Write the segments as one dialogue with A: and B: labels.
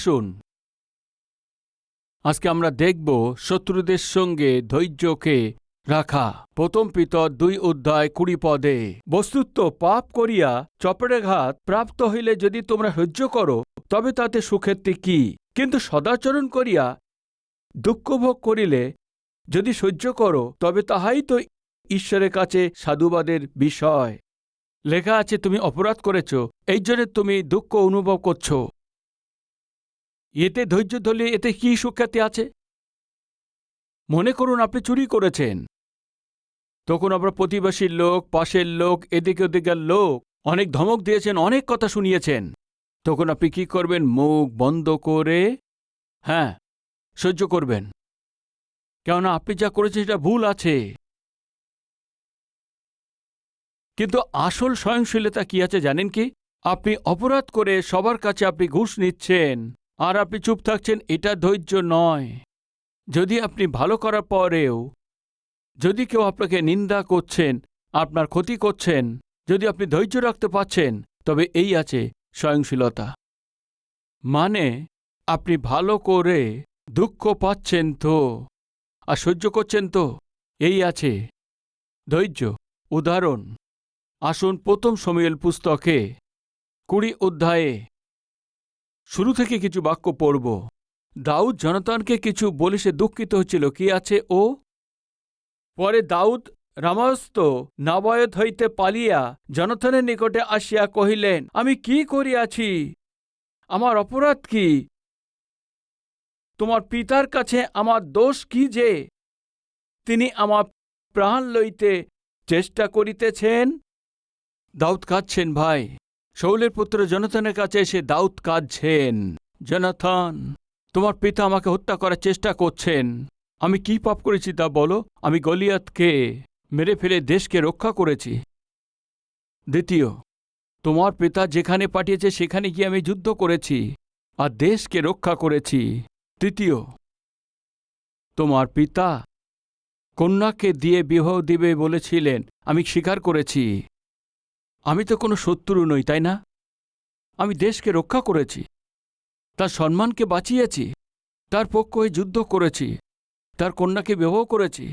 A: আসুন আজকে আমরা দেখব শত্রুদের সঙ্গে ধৈর্যকে রাখা। প্রথম পিতর 2:20 বস্তুত পাপ করিয়া চপেটাঘাত প্রাপ্ত হইলে যদি তোমরা সহ্য করো তবে তাতে সুক্ষেত্রে কি, কিন্তু সদাচরণ করিয়া দুঃখভোগ করিলে যদি সহ্য করো তবে তাহাই তো ঈশ্বরের কাছে সাধুবাদের বিষয়। লেখা আছে তুমি অপরাধ করেছ, এই জন্য তুমি দুঃখ অনুভব করছ। এতে ধৈর্য ধরলে এতে কি সুখ্যাতি আছে? মনে করুন আপনি চুরি করেছেন, তখন আপনার প্রতিবেশীর লোক, পাশের লোক, এদিকে ওদিকের লোক অনেক ধমক দিয়েছেন, অনেক কথা শুনিয়েছেন। তখন আপনি কি করবেন? মুখ বন্ধ করে সহ্য করবেন, কেননা আপনি যা করেছেন সেটা ভুল আছে। কিন্তু আসল সহনশীলতা কি আছে জানেন কি? আপনি অপরাধ করে সবার কাছে আপনি ঘুষ নিচ্ছেন আর আপনি চুপ থাকছেন, এটা ধৈর্য নয়। যদি আপনি ভালো করার পরেও যদি কেউ আপনাকে নিন্দা করছেন, আপনার ক্ষতি করছেন, যদি আপনি ধৈর্য রাখতে পারছেন, তবে এই আছে সহনশীলতা। মানে আপনি ভালো করে দুঃখ পাচ্ছেন তো আর সহ্য করছেন তো, এই আছে ধৈর্য। উদাহরণ আসুন প্রথম শমূয়েল পুস্তকে 20 অধ্যায়ে শুরু থেকে কিছু বাক্য পড়ব। দাউদ জনতানকে কিছু বলে সে দুঃখিত হচ্ছিল। কি আছে ও? পরে দাউদ রামায়স্ত নাবায়ত হইতে পালিয়া জনতানের নিকটে আসিয়া কহিলেন, আমি কি করিয়াছি? আমার অপরাধ কি? তোমার পিতার কাছে আমার দোষ কি যে তিনি আমার প্রাণ লইতে চেষ্টা করিতেছেন? দাউদ কাঁদছেন ভাই। শাউলের পুত্র জনাথনের কাছে এসে দাউদ কাঁদছেন, জনাথন তোমার পিতা আমাকে হত্যা করার চেষ্টা করছেন। আমি কি পাপ করেছি তা বলো? আমি গলিয়াতকে মেরে ফেলে দেশকে রক্ষা করেছি। দ্বিতীয়, তোমার পিতা যেখানে পাঠিয়েছে সেখানে গিয়ে আমি যুদ্ধ করেছি আর দেশকে রক্ষা করেছি। তৃতীয়, তোমার পিতা কন্যাকে দিয়ে বিবাহ দিবে বলেছিলেন, আমি স্বীকার করেছি। আমি তো কোনো শত্রু নই, তাই না? আমি দেশকে রক্ষা করেছি, তার সম্মানকে বাঁচিয়েছি, তার পক্ষে যুদ্ধ করেছি, তার কন্যাকে বিবাহ করেছি।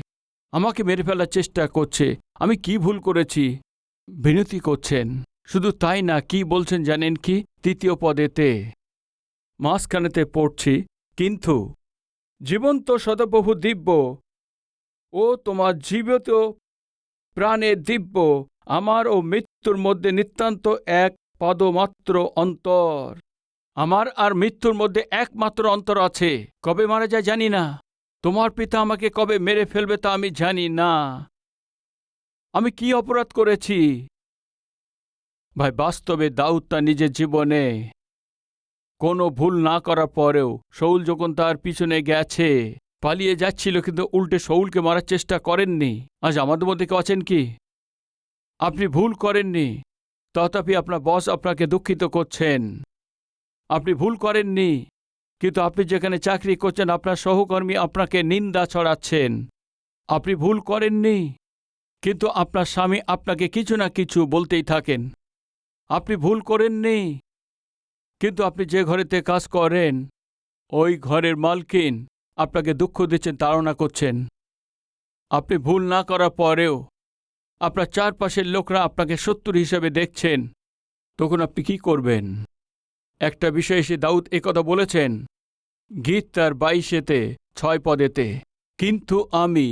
A: আমাকে মেরে ফেলার চেষ্টা করছে, আমি কি ভুল করেছি? বিনতি করছেন। শুধু তাই না, কি বলছেন জানেন কি? তৃতীয় পদেতে মাঝখানেতে পড়ছি, কিন্তু জীবন্ত সদাপ্রভু দিব্য ও তোমার জীবিত প্রাণের দিব্য, আমার ও মৃত্যুর মধ্যে নিতান্ত এক পদমাত্র অন্তর। আমার আর মৃত্যুর মধ্যে একমাত্র অন্তর আছে। কবে মারা যায় জানি না, তোমার পিতা আমাকে কবে মেরে ফেলবে তা আমি জানি না। আমি কি অপরাধ করেছি? ভাই, বাস্তবে দাউদ তার নিজের জীবনে কোনো ভুল না করার পরেও শাউল যখন তার পিছনে গেছে, পালিয়ে যাচ্ছিল, কিন্তু উল্টে শাউলকে মারার চেষ্টা করেননি। আজ আমাদের মধ্যে কেউ আছেন কি? আপনি ভুল করেননি, তথাপি আপনার বস আপনাকে দুঃখিত করছেন। আপনি ভুল করেননি, কিন্তু আপনি যেখানে চাকরি করছেন আপনার সহকর্মী আপনাকে নিন্দা ছড়াচ্ছেন। আপনি ভুল করেননি, কিন্তু আপনার স্বামী আপনাকে কিছু না কিছু বলতেই থাকেন। আপনি ভুল করেননি, কিন্তু আপনি যে ঘরেতে কাজ করেন ওই ঘরের মালকিন আপনাকে দুঃখ দিচ্ছেন, তাড়না করছেন। আপনি ভুল না করার পরেও আপনার চারপাশের লোকরা আপনাকে শত্রু হিসেবে দেখছেন, তখন আপনি কি করবেন? একটা বিষয় এসে দাউদ একথা বলেছেন গীত তার 22:6 কিন্তু আমি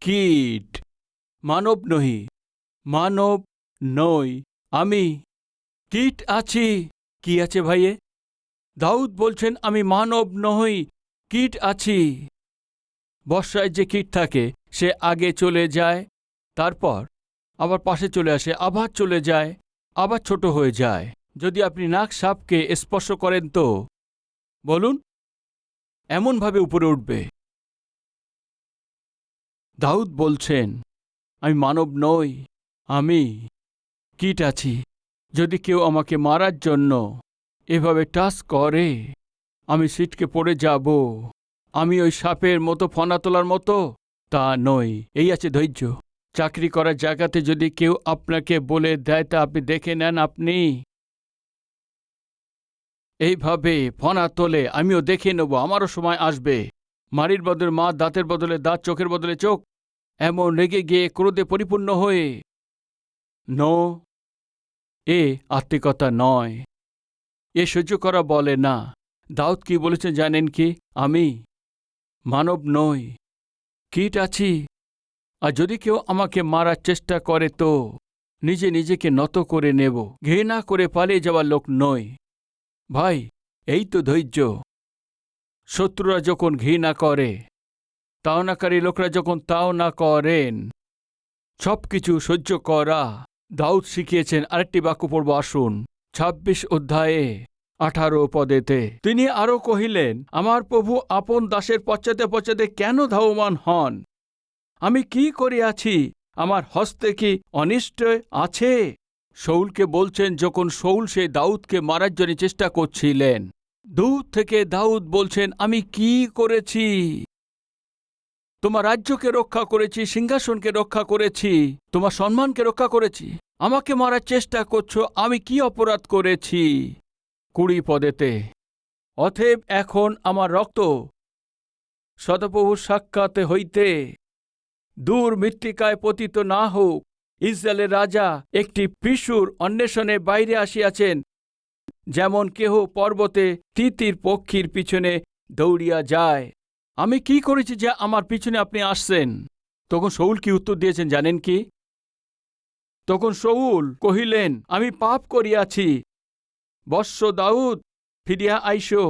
A: কীট, মানব নহি, মানব নই, আমি কীট আছি। কি আছে ভাইয়ে? দাউদ বলছেন আমি মানব নই, কীট আছি। বর্ষায় যে কীট থাকে সে আগে চলে যায়, তারপর আবার পাশে চলে আসে, আবার চলে যায়, আবার ছোট হয়ে যায়। যদি আপনি নাক সাপকে স্পর্শ করেন তো বলুন এমনভাবে উপরে উঠবে। দাউদ বলছেন আমি মানব নই, আমি কীট আছি। যদি কেউ আমাকে মারার জন্য এভাবে টাচ করে আমি ছিটকে পড়ে যাব। আমি ওই সাপের মতো ফনা তোলার মতো তা নই। এই আছে ধৈর্য। চাকরি করার জায়গাতে যদি কেউ আপনাকে বলে দেয় তা আপনি দেখে নেন, আপনি এইভাবে ফনা তোলে, আমিও দেখে নেব, আমারও সময় আসবে। মারির বদলে মা, দাঁতের বদলে দাঁত, চোখের বদলে চোখ, এমন রেগে গিয়ে ক্রোধে পরিপূর্ণ হয়ে। নো, এ আত্মিকতা নয়, এ সহ্য করা বলে না। দাউদ কি বলেছেন জানেন কি? আমি মানব নই, কীট আছি, আর যদি কেউ আমাকে মারার চেষ্টা করে তো নিজে নিজেকে নত করে নেব, ঘৃণা করে পালিয়ে যাওয়ার লোক নই। ভাই, এই তো ধৈর্য। শত্রুরা যখন ঘৃণা করে, তাওনাকারী লোকরা যখন তাও না করেন, সব কিছু সহ্য করা। দাউদ শিখিয়েছেন। আরেকটি বাক্য পড়ব, আসুন, ২৬ অধ্যায়ে ১৮ পদেতে। তিনি আরও কহিলেন, আমার প্রভু আপন দাসের পশ্চাতে পশ্চাতে কেন ধাবমান হন? আমি কি করিয়াছি? আমার হস্তে কি অনিষ্ট আছে? শাউলকে বলছেন, যখন শাউল সে দাউদকে মারার জন্য চেষ্টা করছিলেন, দূর থেকে দাউদ বলছেন, আমি কি করেছি? তোমার রাজ্যকে রক্ষা করেছি, সিংহাসনকে রক্ষা করেছি, তোমার সম্মানকে রক্ষা করেছি, আমাকে মারার চেষ্টা করছো, আমি কি অপরাধ করেছি? ২০ পদেতে, অতএব এখন আমার রক্ত সদাপ্রভুর সাক্ষাতে হইতে দূর মৃত্তিকায় পতিত না হোক। ইসরায়েলের রাজা একটি পিশুর অন্বেষণে বাইরে আসিয়াছেন, যেমন কেহ পর্বতে তিতির পক্ষীর পিছনে দৌড়িয়া যায়। আমি কি করেছি যে আমার পিছনে আপনি আসছেন? তখন শাউল কি উত্তর দিয়েছেন জানেন কি? তখন শাউল কহিলেন, আমি পাপ করিয়াছি, বৎস দাউদ, ফিরিয়া আইসো,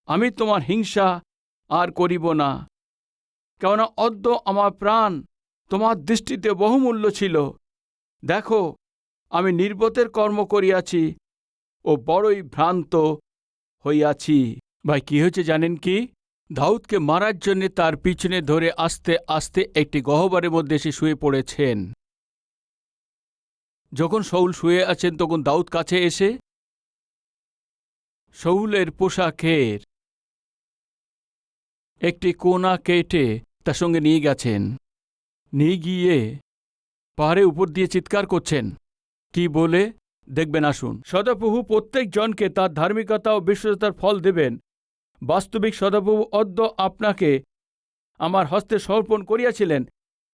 A: আমি তোমার হিংসা আর করিব না, কেননা অদ্য আমার প্রাণ তোমার দৃষ্টিতে বহুমূল্য ছিল। দেখো, আমি নির্বোধের কর্ম করিয়াছি ও বড়ই ভ্রান্ত হইয়াছি। ভাই, কি হয়েছে জানেন কি? দাউদকে মারার জন্য তার পিছনে ধরে আস্তে আস্তে একটি গহ্বরের মধ্যে এসে শুয়ে পড়েছেন। যখন শাউল শুয়ে আছেন, তখন দাউদ কাছে এসে শাউলের পোশাকের একটি কোনা কেটে তার সঙ্গে নিয়ে গেছেন। নিয়ে গিয়ে পাহাড়ের উপর দিয়ে চিৎকার করছেন। কি বলে দেখবেন, আসুন। সদাপ্রভু প্রত্যেক জনকে তার ধার্মিকতা ও বিশ্বস্ততার ফল দেবেন। বাস্তবিক সদাপ্রভু অদ্য আপনাকে আমার হস্তে সমর্পণ করিয়াছিলেন,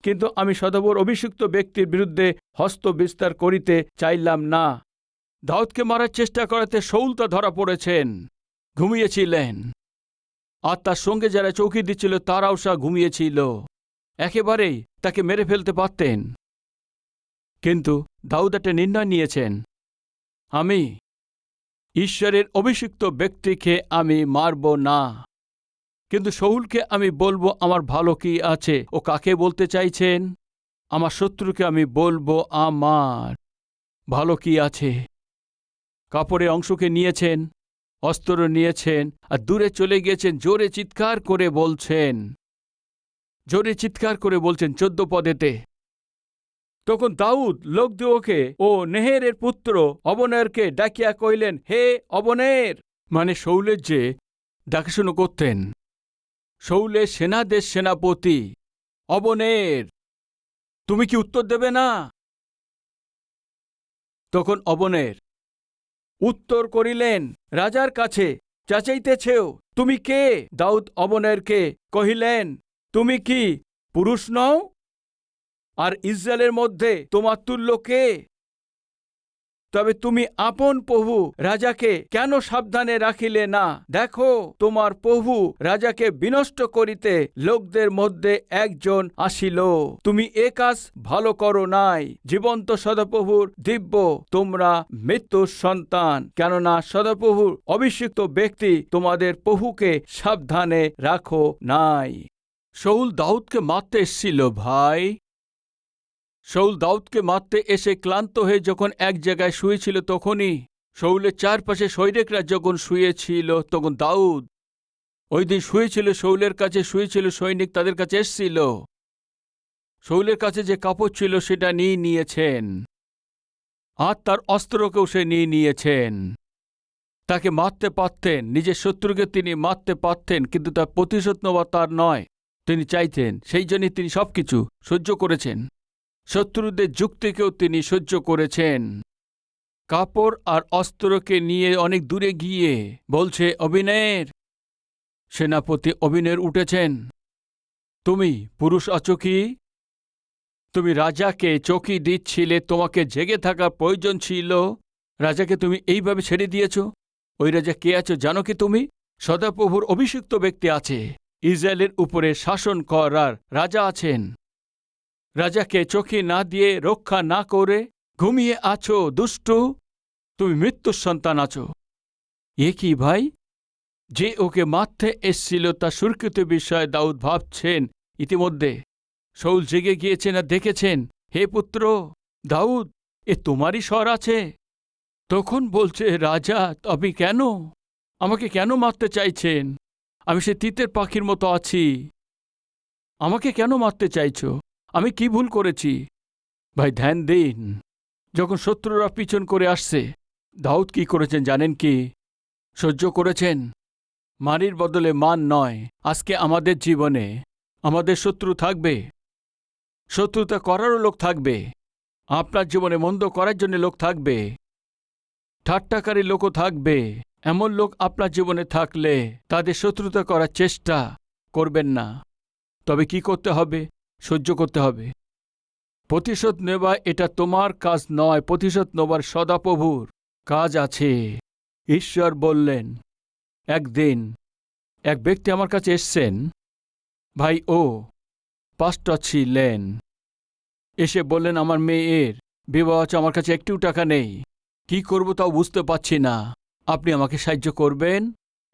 A: কিন্তু আমি সদাপ্রভুর অভিষিক্ত ব্যক্তির বিরুদ্ধে হস্ত বিস্তার করিতে চাইলাম না। দাউদকে মারার চেষ্টা করাতে শাউল তা ধরা পড়েছেন, ঘুমিয়েছিলেন, আর তার সঙ্গে যারা চৌকি দিচ্ছিল তারাও সা ঘুমিয়েছিল। একেবারেই তাকে মেরে ফেলতে পারতেন, কিন্তু দাউদ একটা নির্ণয় নিয়েছেন, আমি ঈশ্বরের অভিষিক্ত ব্যক্তিকে আমি মারব না, কিন্তু শাউলকে আমি বলবো আমার ভালো কি আছে। ও কাকে বলতে চাইছেন? আমার শত্রুকে আমি বলবো আমার ভালো কি আছে। কাপড়ের অংশকে নিয়েছেন, অস্ত্র নিয়েছেন, আর দূরে চলে গিয়েছেন, জোরে চিৎকার করে বলছেন, জোরে চিৎকার করে বলছেন ১৪ পদেতে। তখন দাউদ লোকদিওকে ও নেহেরের পুত্র অবনেরকে ডাকিয়া কহিলেন, হে অবনের, মানে শাউলের যে দেখাশুনো করতেন, শাউলের সেনাদের সেনাপতি অবনের, তুমি কি উত্তর দেবে না? তখন অবনের উত্তর করিলেন, রাজার কাছে চাচাইতেছেও, তুমি কে? দাউদ অবনেরকে কহিলেন, তুমি কি পুরুষ নও? আর ইসরায়েলের মধ্যে তোমার তুল্য কে? তবে তুমি আপন প্রভু রাজাকে কেন সাবধানে রাখিলে না? দেখো, তোমার প্রভু রাজাকে বিনষ্ট করিতে লোকদের মধ্যে একজন আসিল। তুমি এ কাজ ভালো করো নাই। জীবন্ত সদাপ্রভুর দিব্য তোমরা মৃত্যুর সন্তান, কেননা সদাপ্রভুর অভিষিক্ত ব্যক্তি তোমাদের প্রভুকে সাবধানে রাখো নাই। শাউল দাউদকে মারতে এসেছিল ভাই। শাউল দাউদকে মারতে এসে ক্লান্ত হয়ে যখন এক জায়গায় শুয়েছিল, তখনই শাউলের চারপাশে সৈনিকরা যখন শুয়েছিল, তখন দাউদ ওই দিন শুয়েছিল, শাউলের কাছে শুয়েছিল সৈনিক, তাদের কাছে এসেছিল। শাউলের কাছে যে কাপড় ছিল সেটা নিয়ে নিয়েছেন, আর তার অস্ত্রকেও সে নিয়ে নিয়েছেন। তাকে মারতে পারতেন, নিজের শত্রুকে তিনি মারতে পারতেন, কিন্তু তার প্রতিশোধ নেওয়া তার নয়, তিনি চাইতেন। সেই জন্যই তিনি সবকিছু সহ্য করেছেন, শত্রুদের যুক্তিকেও তিনি সহ্য করেছেন। কাপড় আর অস্ত্রকে নিয়ে অনেক দূরে গিয়ে বলছে, অবিনের সেনাপতি অবিনের উঠেছেন, তুমি পুরুষ আছো কি? তুমি রাজাকে চকি দিচ্ছিলে, তোমাকে জেগে থাকার প্রয়োজন ছিল, রাজাকে তুমি এইভাবে ছেড়ে দিয়েছ। ওই রাজা কে আছো জানো কি তুমি? সদাপ্রভুর অভিষিক্ত ব্যক্তি আছে, ইসরায়েলের উপরে শাসন করার রাজা আছেন। রাজাকে চোখে না দিয়ে, রক্ষা না করে ঘুমিয়ে আছো দুষ্টু, তুমি মৃত্যুর সন্তান আছো। এ কি ভাই? যে ওকে মারতে এসছিল তা সুরক্ষিত বিষয় দাউদ ভাবছেন। ইতিমধ্যে শাউল জেগে গিয়েছেন আর দেখেছেন, হে পুত্র দাউদ, এ তোমারই স্বর আছে। তখন বলছে, রাজা তবে কেন আমাকে কেন মারতে চাইছেন? আমি সে তিতের পাখির মতো আছি, আমাকে কেন মারতে চাইছ? আমি কি ভুল করেছি? ভাই ধ্যান দিন, যখন শত্রুরা পিছন করে আসছে, দাউদ কি করেছেন জানেন কি? সহ্য করেছেন। মারির বদলে মান নয়। আজকে আমাদের জীবনে আমাদের শত্রু থাকবে, শত্রুতা করারও লোক থাকবে, আপনার জীবনে মন্দ করার জন্য লোক থাকবে, ঠাট্টাকারী লোকও থাকবে। এমন লোক আপনার জীবনে থাকলে তাদের শত্রুতা করার চেষ্টা করবেন না। তবে কি করতে হবে? সহ্য করতে হবে। প্রতিশোধ নেওয়া এটা তোমার কাজ নয়, প্রতিশোধ নেবার সদাপ্রভুর কাজ আছে। ঈশ্বর বললেন, একদিন এক ব্যক্তি আমার কাছে এসছেন, ভাই ও পাস্টর ছিলেন, এসে বললেন, আমার মেয়ের বিবাহ আছে, আমার কাছে একটিও টাকা নেই, কি করব তাও বুঝতে পারছি না, আপনি আমাকে সাহায্য করবেন?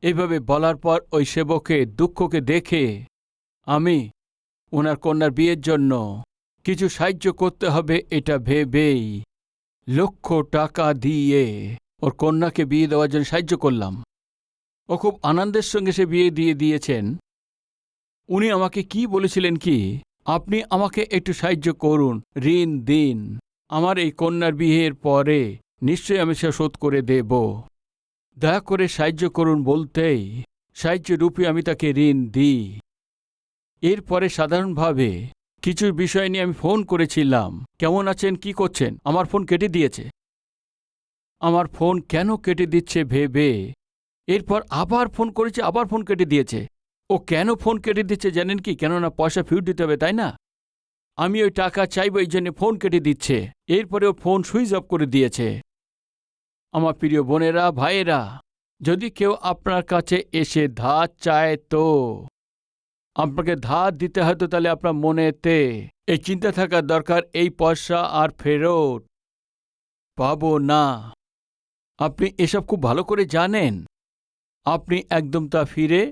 A: এইভাবে বলার পর ওই সেবকের দুঃখকে দেখে আমি ওনার কন্যার বিয়ের জন্য কিছু সাহায্য করতে হবে এটা ভেবেই লক্ষ টাকা দিয়ে ওর কন্যাকে বিয়ে দেওয়ার জন্য সাহায্য করলাম। ও খুব আনন্দের সঙ্গে সে বিয়ে দিয়ে দিয়েছেন। উনি আমাকে কি বলেছিলেন কি, আপনি আমাকে একটু সাহায্য করুন, ঋণ দিন, আমার এই কন্যার বিয়ের পরে নিশ্চয়ই আমি সে শোধ করে দেব। দয়া করে সাহায্য করুন বলতেই সাহায্যরূপে আমি তাকে ঋণ দিই। এরপরে সাধারণভাবে কিছু বিষয় নিয়ে আমি ফোন করেছিলাম, কেমন আছেন, কি করছেন? আমার ফোন কেটে দিয়েছে। আমার ফোন কেন কেটে দিচ্ছে ভেবে এরপর আবার ফোন করেছে, আবার ফোন কেটে দিয়েছে। ও কেন ফোন কেটে দিচ্ছে জানেন কি? কেননা পয়সা ফেরত দিতে হবে, তাই না? আমি ওই টাকা চাইব, এই জন্য ফোন কেটে দিচ্ছে। এরপরে ও ফোন সুইচ অফ করে দিয়েছে। আমার প্রিয় বোনেরা, ভাইয়েরা, যদি কেউ আপনার কাছে এসে ধার চায় তো আপনাকে ধার দিতে হয়তো, তাহলে আপনার মনেতে এই চিন্তা থাকা দরকার, এই পয়সা আর ফেরত পাবো না। আপনি এসব খুব ভালো করে জানেন, আপনি একদম তা ফিরে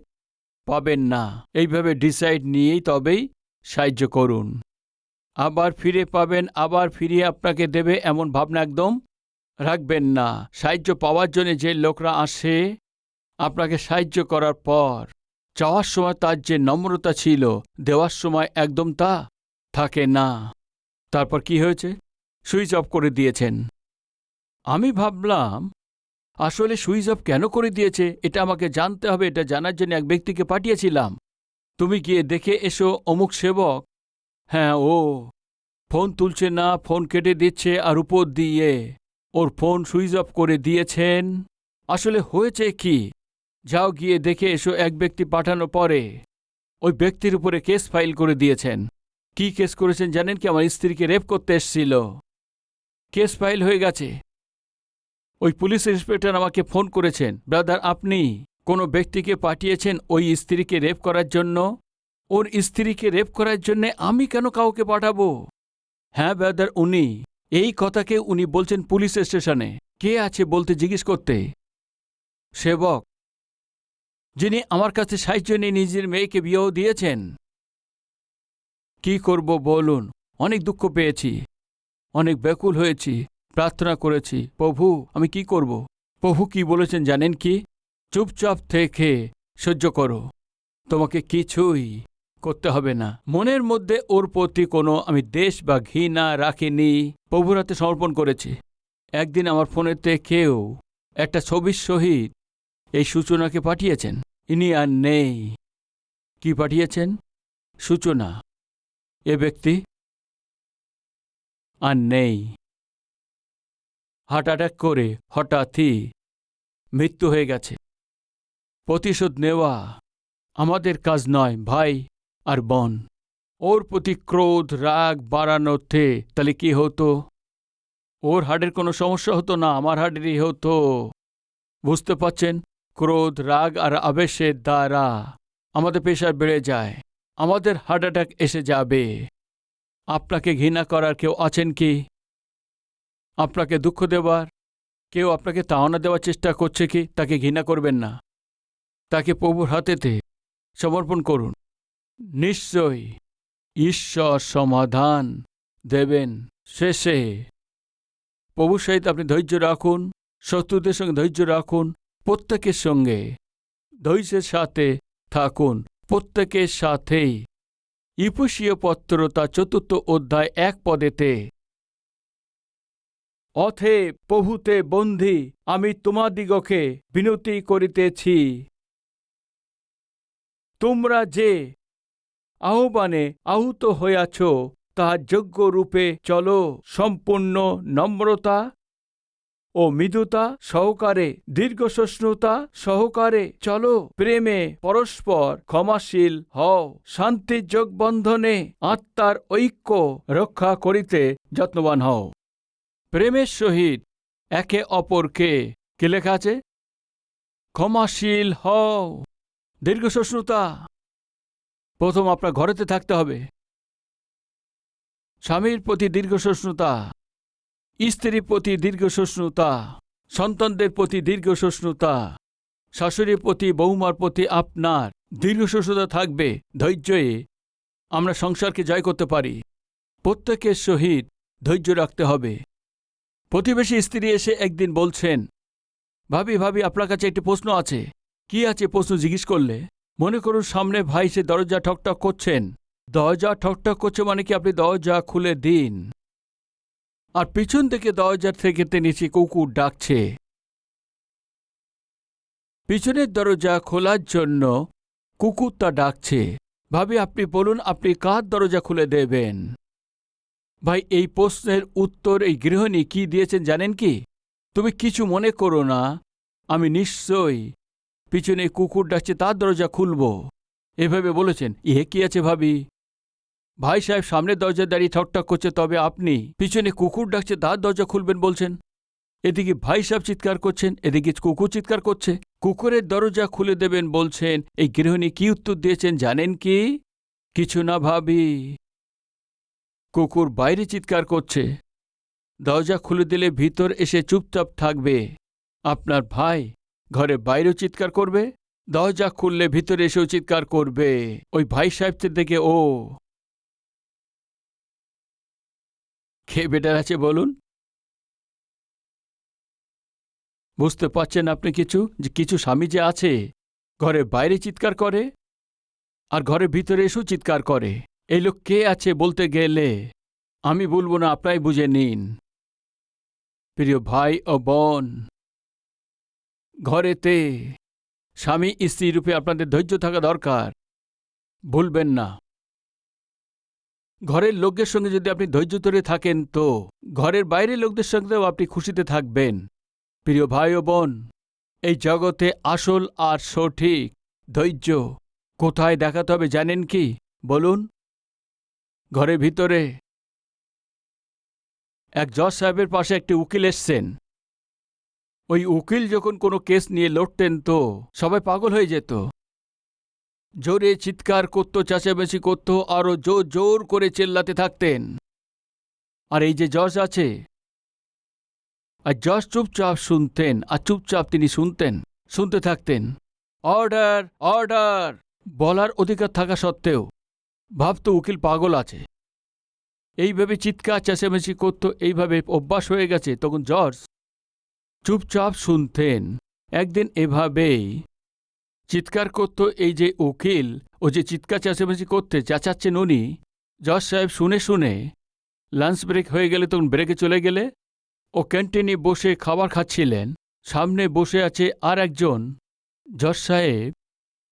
A: পাবেন না। এইভাবে ডিসাইড নিয়েই তবেই সাহায্য করুন। আবার ফিরে পাবেন, আবার ফিরিয়ে আপনাকে দেবে, এমন ভাবনা একদম রাখবেন না। সাহায্য পাওয়ার জন্য যে লোকরা আসে আপনাকে সাহায্য করার পর চাওয়ার সময় তার যে নম্রতা ছিল, দেওয়ার সময় একদম তা থাকে না। তারপর কি হয়েছে? সুইচ অফ করে দিয়েছেন। আমি ভাবলাম আসলে সুইচ অফ কেন করে দিয়েছে এটা আমাকে জানতে হবে। এটা জানার জন্য এক ব্যক্তিকে পাঠিয়েছিলাম, তুমি গিয়ে দেখে এসো অমুক সেবক। হ্যাঁ, ও ফোন তুলছে না, ফোন কেটে দিচ্ছে, আর উপর দিয়ে ওর ফোন সুইচ অফ করে দিয়েছেন। আসলে হয়েছে কি, যাও গিয়ে দেখে এসো। এক ব্যক্তি পাঠানো পরে ওই ব্যক্তির উপরে কেস ফাইল করে দিয়েছেন। কি কেস করেছেন জানেন কি? আমার স্ত্রীকে রেপ করতে এসেছিল, কেস ফাইল হয়ে গেছে। ওই পুলিশ ইন্সপেক্টর আমাকে ফোন করেছেন, ব্রাদার আপনি কোনো ব্যক্তিকে পাঠিয়েছেন ওই স্ত্রীকে রেপ করার জন্য। ওর স্ত্রীকে রেপ করার জন্য আমি কেন কাউকে পাঠাবো? হ্যাঁ ব্রাদার, উনি এই কথাকে উনি বলছেন পুলিশ স্টেশনে। কে আছে বলতে জিজ্ঞেস করতে? সেবক, যিনি আমার কাছে সাহায্য নিয়ে নিজের মেয়েকে বিয়েও দিয়েছেন। কি করব বলুন? অনেক দুঃখ পেয়েছি, অনেক ব্যাকুল হয়েছি, প্রার্থনা করেছি, প্রভু আমি কি করব? প্রভু কি বলেছেন জানেন কি? চুপচাপ থেকে সহ্য করো, তোমাকে কিছুই করতে হবে না। মনের মধ্যে ওর প্রতি কোনো আমি দেশ বা ঘৃণা রাখিনি, প্রভুর হাতে সমর্পণ করেছি। একদিন আমার ফোনেতে কেউ একটা ছবির সহিত এই সূচনাকে পাঠিয়েছেন। ইনি আর নেই। কি পাঠিয়েছেন? সূচনা। এ ব্যক্তি আর নেই। হার্ট অ্যাটাক করে হঠাৎই মৃত্যু হয়ে গেছে। প্রতিশোধ নেওয়া আমাদের কাজ নয় ভাই আর বোন। ওর প্রতি ক্রোধ রাগ বাড়ানোতে তাহলে কি হতো? ওর হার্টের কোনো সমস্যা হতো না, আমার হার্টেরই হতো। বুঝতে পারছেন? ক্রোধ রাগ আর আবেশের দ্বারা আমাদের প্রেশার বেড়ে যায়, আমাদের হার্ট অ্যাটাক এসে যাবে। আপনাকে ঘৃণা করার কেউ আছেন কি? আপনাকে দুঃখ দেওয়ার কেউ আপনাকে তাড়না দেওয়ার চেষ্টা করছে কি? তাকে ঘৃণা করবেন না, তাকে প্রভুর হাতেতে সমর্পণ করুন। নিশ্চয়ই ঈশ্বর সমাধান দেবেন। শেষে প্রভুর সহিত আপনি ধৈর্য রাখুন, শত্রুদের সঙ্গে ধৈর্য রাখুন, প্রত্যেকের সঙ্গে ধৈর্যের সাথে থাকুন, প্রত্যেকের সাথেই। ইফুসীয় পত্র তার ৪ অধ্যায় ১ পদেতে, অথে প্রভুতে বন্দী আমি তোমাদিগকে বিনতি করিতেছি, তোমরা যে আহ্বানে আহুত হইয়াছ তাহার যোগ্য রূপে চলো, সম্পূর্ণ নম্রতা ও মৃদুতা সহকারে, দীর্ঘসহিষ্ণুতা সহকারে চলো, প্রেমে পরস্পর ক্ষমাশীল হও, শান্তির যোগবন্ধনে আত্মার ঐক্য রক্ষা করিতে যত্নবান হও। প্রেমের সহিত একে অপরকে কি লেখা আছে? ক্ষমাশীল হও, দীর্ঘসহিষ্ণুতা। প্রথম আপনার ঘরেতে থাকতে হবে। স্বামীর প্রতি দীর্ঘসহিষ্ণুতা, স্ত্রীর প্রতি দীর্ঘসহিষ্ণুতা, সন্তানদের প্রতি দীর্ঘসহিষ্ণুতা, শাশুড়ির প্রতি বৌমার প্রতি আপনার দীর্ঘসহিষ্ণুতা থাকবে। ধৈর্যে আমরা সংসারকে জয় করতে পারি। প্রত্যেকের সহিত ধৈর্য রাখতে হবে। প্রতিবেশী স্ত্রী এসে একদিন বলছেন, ভাবি ভাবি আপনার কাছে একটি প্রশ্ন আছে। কি আছে প্রশ্ন জিজ্ঞেস করলে? মনে করুন সামনে ভাই সে দরজা ঠকঠক করছেন। দরজা ঠকঠক করছে মানে কি আপনি দরজা খুলে দিন। আর পিছন থেকে দরজার থেকে নিচে কুকুর ডাকছে। পিছনের দরজা খোলার জন্য কুকুরটা ডাকছে। ভাবি আপনি বলুন আপনি কার দরজা খুলে দেবেন? ভাই এই প্রশ্নের উত্তর এই গৃহিণী কি দিয়েছেন জানেন কি? তুমি কিছু মনে করো না, আমি নিশ্চয়ই পিছনে কুকুর ডাকছে তার দরজা খুলব, এভাবে বলেছেন। ইহে কি আছে ভাবি? ভাই সাহেব সামনে দরজা দাঁড়িয়ে ঠকঠক করছে, তবে আপনি পিছনে কুকুর ডাকছে তার দরজা খুলবেন বলছেন। এদিকে ভাই সাহেব চিৎকার করছেন, এদিকে কুকুর চিৎকার করছে। কুকুরের দরজা খুলে দেবেন বলছেন। এই গৃহিণী কি উত্তর দিয়েছেন জানেন কি? কিছু না ভাবি, কুকুর বাইরে চিৎকার করছে, দরজা খুলে দিলে ভিতর এসে চুপচাপ থাকবে। আপনার ভাই ঘরে বাইরেও চিৎকার করবে, দরজা খুললে ভিতরে এসেও চিৎকার করবে। ওই ভাই সাহেবদের দেখে ও কে বেটার আছে বলুন? বুঝতে পারছেন আপনি কিছু স্বামী যে আছে ঘরে বাইরে চিৎকার করে আর ঘরে ভিতরে এসেও চিৎকার করে। এই লোক কে আছে বলতে গেলে আমি বলবো না, আপনারাই বুঝে নিন। প্রিয় ভাই ও বোন, ঘরেতে স্বামী স্ত্রী রূপে আপনাদের ধৈর্য থাকা দরকার, ভুলবেন না। ঘরের লোকদের সঙ্গে যদি আপনি ধৈর্য ধরে থাকেন তো ঘরের বাইরের লোকদের সঙ্গেও আপনি খুশিতে থাকবেন। প্রিয় ভাই ও বোন, এই জগতে আসল আর সঠিক ধৈর্য কোথায় দেখাতে হবে জানেন কি? বলুন। ঘরের ভিতরে এক জজ সাহেবের পাশে একটি উকিল এসছেন। ওই উকিল যখন কোনো কেস নিয়ে লড়তেন তো সবাই পাগল হয়ে যেত, জোরে চিৎকার করত, চেঁচামেচি করত, আরো জোর জোর করে চেল্লাতে থাকতেন। আর এই যে জজ আছে, আর জজ চুপচাপ শুনতেন, আর চুপচাপ তিনি শুনতে থাকতেন। অর্ডার অর্ডার বলার অধিকার থাকা সত্ত্বেও ভাবত উকিল পাগল আছে। এইভাবে চিৎকার চেঁচামেচি করত, এইভাবে অভ্যাস হয়ে গেছে। তখন জজ চুপচাপ শুনতেন। একদিন এভাবেই চিৎকার করত এই যে উকিল, ও যে চিৎকার চেঁচামেচি করতে চেঁচাচ্ছেন উনি। জজ সাহেব শুনে শুনে লাঞ্চ ব্রেক হয়ে গেলে তখন ব্রেকে চলে গেলে ও ক্যান্টিনে বসে খাবার খাচ্ছিলেন। সামনে বসে আছে আর একজন। জজ সাহেব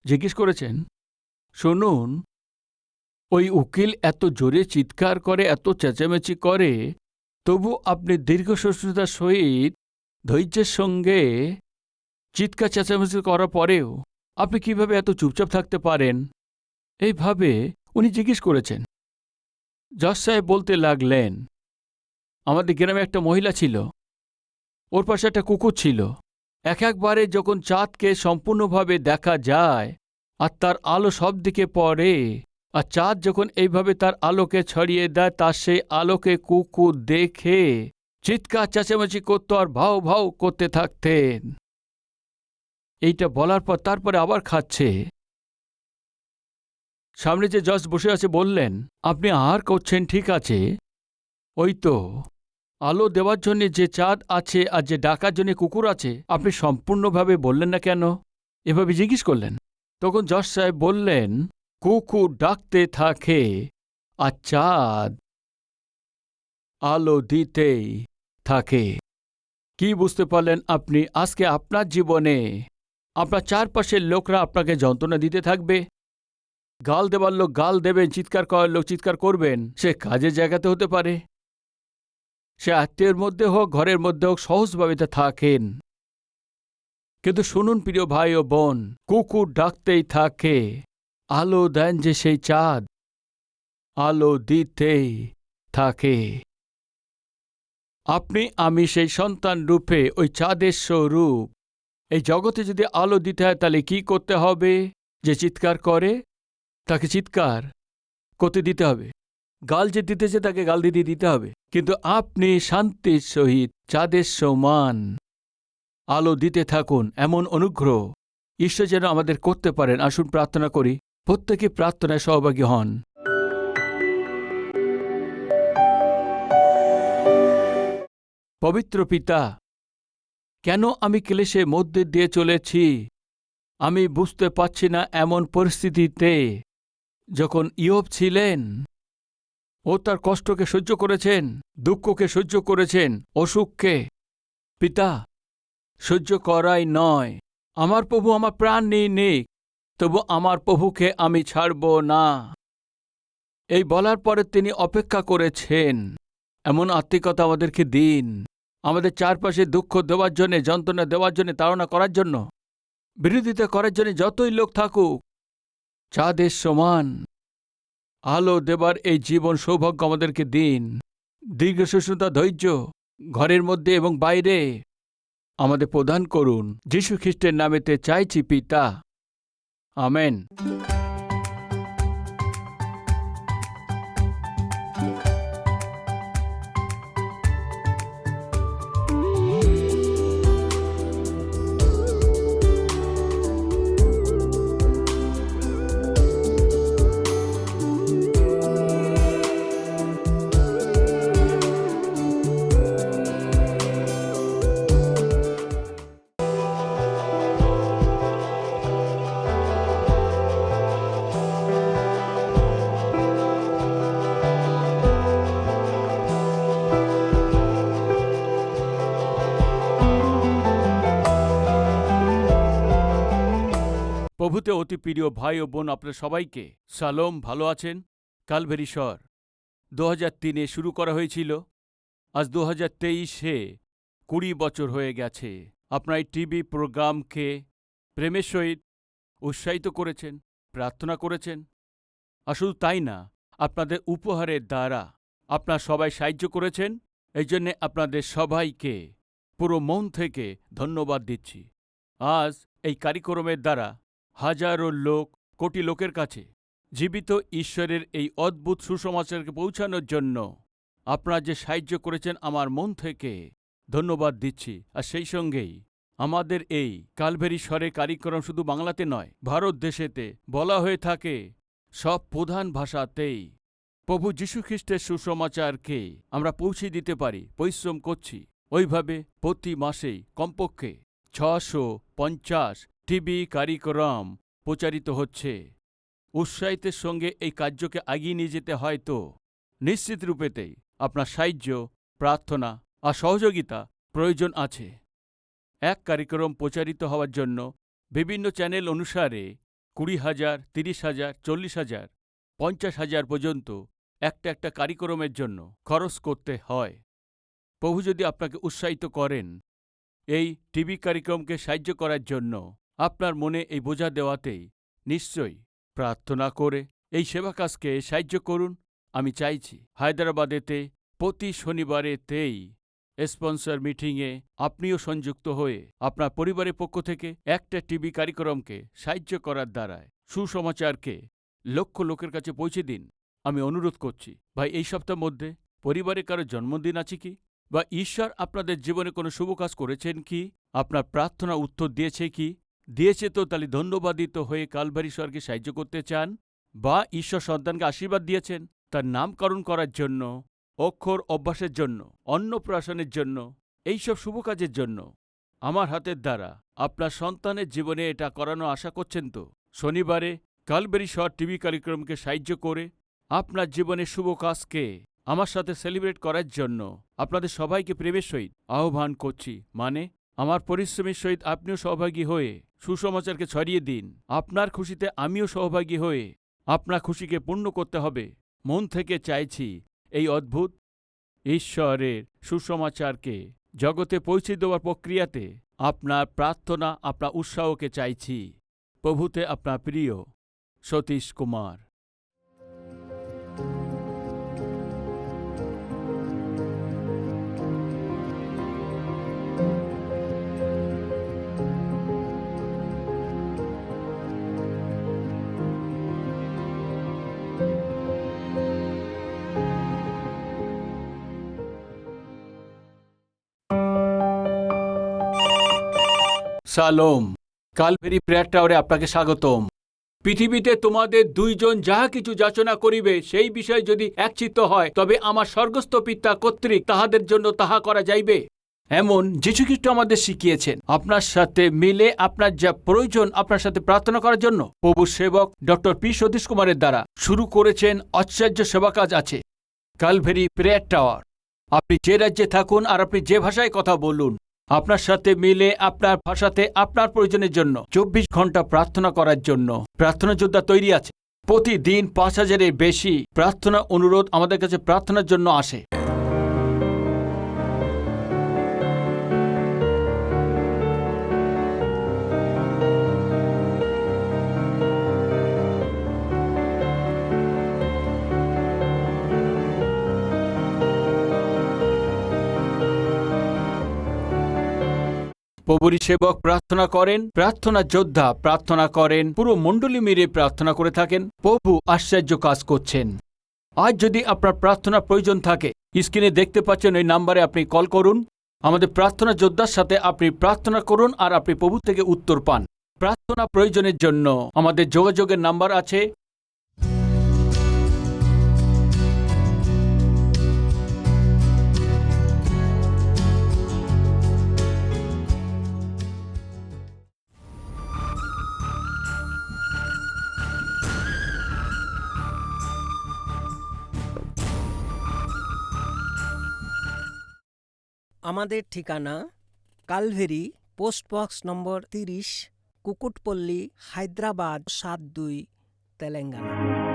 A: জিজ্ঞেস করেছেন, শুনুন, ওই উকিল এত জোরে চিৎকার করে, এত চেঁচামেচি করে, তবু আপনি দীর্ঘ সহিষ্ণুতার সহিত ধৈর্যের সঙ্গে চিৎকার চেঁচামেচি করার পরেও আপনি কিভাবে এত চুপচাপ থাকতে পারেন? এইভাবে উনি জিজ্ঞেস করেছেন। জজ সাহেব বলতে লাগলেন, আমাদের গ্রামে একটা মহিলা ছিল, ওর পাশে একটা কুকুর ছিল। একবারে যখন চাঁদকে সম্পূর্ণভাবে দেখা যায় আর তার আলো সব দিকে পড়ে, আর চাঁদ যখন এইভাবে তার আলোকে ছড়িয়ে দেয়, তার সেই আলোকে কুকুর দেখে চিৎকার চেঁচামেচি করত আর ভাও ভাও করতে থাকতেন। এইটা বলার পর তারপরে আবার খাচ্ছে। সামনে যে জজ বসে আছে বললেন, আপনি আর করছেন ঠিক আছে, ওই তো আলো দেওয়ার জন্য যে চাঁদ আছে আর যে ডাকার জন্য কুকুর আছে, আপনি সম্পূর্ণভাবে বললেন না কেন? এভাবে জিজ্ঞেস করলেন। তখন জজ সাহেব বললেন, কুকুর ডাকতে থাকে আর চাঁদ আলো দিতেই থাকে। কি বুঝতে পারলেন আপনি? আজকে আপনার জীবনে আপনার চারপাশের লোকরা আপনাকে যন্ত্রণা দিতে থাকবে। গাল দেবার লোক গাল দেবেন, চিৎকার করার লোক চিৎকার করবেন। সে কাজের জায়গাতে হতে পারে, সে আত্মীয়ের মধ্যে হোক, ঘরের মধ্যে হোক, সহজভাবে তা থাকেন। কিন্তু শুনুন প্রিয় ভাই ও বোন, কুকুর ডাকতেই থাকে, আলো দেন যে সেই চাঁদ আলো দিতেই থাকে। আপনি আমি সেই সন্তান রূপে ওই চাঁদের স্বরূপ। এই জগতে যদি আলো দিতে হয় তাহলে কি করতে হবে? যে চিৎকার করে তাকে চিৎকার করতে দিতে হবে, গাল যে দিতেছে তাকে গাল দিতে হবে। কিন্তু আপনি শান্তির সহিত চাঁদের সমান আলো দিতে থাকুন, এমন অনুগ্রহ ঈশ্বর যেন আমাদের করতে পারেন। আসুন প্রার্থনা করি, প্রত্যেকে প্রার্থনায় সহভাগী হন। পবিত্র পিতা, কেন আমি ক্লেশের মধ্যে দিয়ে চলেছি আমি বুঝতে পারছি না। এমন পরিস্থিতিতে যখন ইয়োব ছিলেন, ও তার কষ্টকে সহ্য করেছেন, দুঃখকে সহ্য করেছেন, অসুখকে। পিতা, সহ্য করাই নয়, আমার প্রভু আমার প্রাণ নিয়ে নিক, তবু আমার প্রভুকে আমি ছাড়ব না। এই বলার পরে তিনি অপেক্ষা করেছেন। এমন আত্মিকতা আমাদেরকে দিন, আমাদের চারপাশে দুঃখ দেওয়ার জন্যে, যন্ত্রণা দেওয়ার জন্যে, তাড়না করার জন্য, বিরোধিতা করার জন্য যতই লোক থাকুক, চাঁদের সমান আলো দেবার এই জীবন সৌভাগ্য আমাদেরকে দিন। দীর্ঘ সহিষ্ণুতা, ধৈর্য ঘরের মধ্যে এবং বাইরে আমাদের প্রদান করুন। যীশু খ্রিস্টের নামেতে চাইছি পিতা, আমেন। প্রভুতে অতি প্রিয় ভাই ও বোন, আপনার সবাইকে শালোম। ভালো আছেন? কালভেরি শহর 2003-এ শুরু করা হয়েছিল, আজ 2023-এ 20 বছর হয়ে গেছে। আপনার এই টিভি প্রোগ্রামকে প্রেমের সহিত উৎসাহিত করেছেন, প্রার্থনা করেছেন। আর শুধু তাই না, আপনাদের উপহারের দ্বারা আপনার সবাই সাহায্য করেছেন। এই জন্যে আপনাদের সবাইকে পুরো মন থেকে ধন্যবাদ দিচ্ছি। আজ এই কার্যক্রমের দ্বারা হাজারো লোক, কোটি লোকের কাছে জীবিত ঈশ্বরের এই অদ্ভুত সুসমাচারকে পৌঁছানোর জন্য আপনারা যে সাহায্য করেছেন, আমার মন থেকে ধন্যবাদ দিচ্ছি। আর সেই সঙ্গেই আমাদের এই কালভেরি স্বরে কার্যক্রম শুধু বাংলাতে নয়, ভারত দেশেতে বলা হয়ে থাকে সব প্রধান ভাষাতেই প্রভু যীশু খ্রিস্টের সুসমাচারকে আমরা পৌঁছে দিতে পারি। পরিশ্রম করছি। ওইভাবে প্রতি মাসেই কমপক্ষে 650 টিভি কার্যক্রম প্রচারিত হচ্ছে। উৎসাহিতের সঙ্গে এই কার্যকে এগিয়ে নিয়ে যেতে হয়তো নিশ্চিত রূপেতেই আপনার সাহায্য, প্রার্থনা আর সহযোগিতা প্রয়োজন আছে। এক কার্যক্রম প্রচারিত হওয়ার জন্য বিভিন্ন চ্যানেল অনুসারে 20,000, 30,000, 40,000, 50,000 পর্যন্ত একটা কার্যক্রমের জন্য খরচ করতে হয়। প্রভু যদি আপনাকে উৎসাহিত করেন এই টিভি কার্যক্রমকে সাহায্য করার জন্য, আপনার মনে এই বোঝা দেওয়াতেই নিশ্চয়ই প্রার্থনা করে এই সেবা কাজকে সাহায্য করুন। আমি চাইছি হায়দ্রাবাদেতে প্রতি শনিবারেতেই স্পন্সর মিটিংয়ে আপনিও সংযুক্ত হয়ে আপনার পরিবারের পক্ষ থেকে একটা টিভি কার্যক্রমকে সাহায্য করার দ্বারায় সুসমাচারকে লক্ষ লোকের কাছে পৌঁছে দিন। আমি অনুরোধ করছি ভাই, এই সপ্তাহের মধ্যে পরিবারে কারো জন্মদিন আছে কি, বা ঈশ্বর আপনাদের জীবনে কোনো শুভ কাজ করেছেন কি, আপনার প্রার্থনা উত্তর দিয়েছে কি? দিয়েছে তো তাহলে ধন্যবাদিত হয়ে কালভারি স্বর্গে সাহায্য করতে চান, বা ঈশ্বর সন্তানকে আশীর্বাদ দিয়েছেন তার নামকরণ করার জন্য, অক্ষর অভ্যাসের জন্য, অন্নপ্রাশনের জন্য, এইসব শুভ কাজের জন্য আমার হাতের দ্বারা আপনার সন্তানের জীবনে এটা করানো আশা করছেন তো? শনিবারে কালভারি স্বর টিভি কার্যক্রমকে সাহায্য করে আপনার জীবনের শুভ কাজকে আমার সাথে সেলিব্রেট করার জন্য আপনাদের সবাইকে প্রেমের সহিত আহ্বান করছি। মানে আমার পরিশ্রমের সহিত আপনিও সহভাগী হয়ে সুসমাচারকে ছড়িয়ে দিন। আপনার খুশিতে আমিও সহভাগী হয়ে আপনার খুশিকে পূর্ণ করতে হবে। মন থেকে চাইছি এই অদ্ভুত ঈশ্বরের সুসমাচারকে জগতে পৌঁছে দেওয়ার প্রক্রিয়াতে আপনার প্রার্থনা, আপনার উৎসাহকে চাইছি। প্রভুতে আপনার প্রিয় সতীশ কুমার। শালোম। কালভারি প্রেয়ার টাওয়ারে আপনাকে স্বাগতম। পৃথিবীতে তোমাদের দুইজন যাহা কিছু যাচনা করিবে সেই বিষয়ে যদি একচিত্ত হয়, তবে আমার স্বর্গস্থ পিতা কর্তৃক তাহাদের জন্য তাহা করা যাইবে। এমন যীশুখ্রিস্ট আমাদের শিখিয়েছেন। আপনার সাথে মিলে আপনার যা প্রয়োজন আপনার সাথে প্রার্থনা করার জন্য প্রভু সেবক ডক্টর পি সতীশ কুমারের দ্বারা শুরু করেছেন আশ্চর্য সেবা কাজ আছে কালভারি প্রেয়ার টাওয়ার। আপনি যে রাজ্যে থাকুন আর আপনি যে ভাষায় কথা বলুন, আপনার সাথে মিলে আপনার ভাষাতে আপনার প্রয়োজনের জন্য 24 ঘন্টা প্রার্থনা করার জন্য প্রার্থনা যোদ্ধা তৈরি আছে। প্রতিদিন 5000-এর বেশি প্রার্থনা অনুরোধ আমাদের কাছে প্রার্থনার জন্য আসে। প্রভুরই সেবক প্রার্থনা করেন, প্রার্থনা যোদ্ধা প্রার্থনা করেন, পুরো মণ্ডলী মিলে প্রার্থনা করে থাকেন। প্রভু আশ্চর্য কাজ করছেন। আজ যদি আপনার প্রার্থনা প্রয়োজন থাকে, স্ক্রিনে দেখতে পাচ্ছেন ওই নাম্বারে আপনি কল করুন। আমাদের প্রার্থনা যোদ্ধার সাথে আপনি প্রার্থনা করুন আর আপনি প্রভু থেকে উত্তর পান। প্রার্থনা প্রয়োজনের জন্য আমাদের যোগাযোগের নাম্বার আছে।
B: আমাদের ঠিকানা কালভেরি, পোস্টবক্স নম্বর 30, কুকুটপল্লী, হায়দ্রাবাদ 72, তেলেঙ্গানা।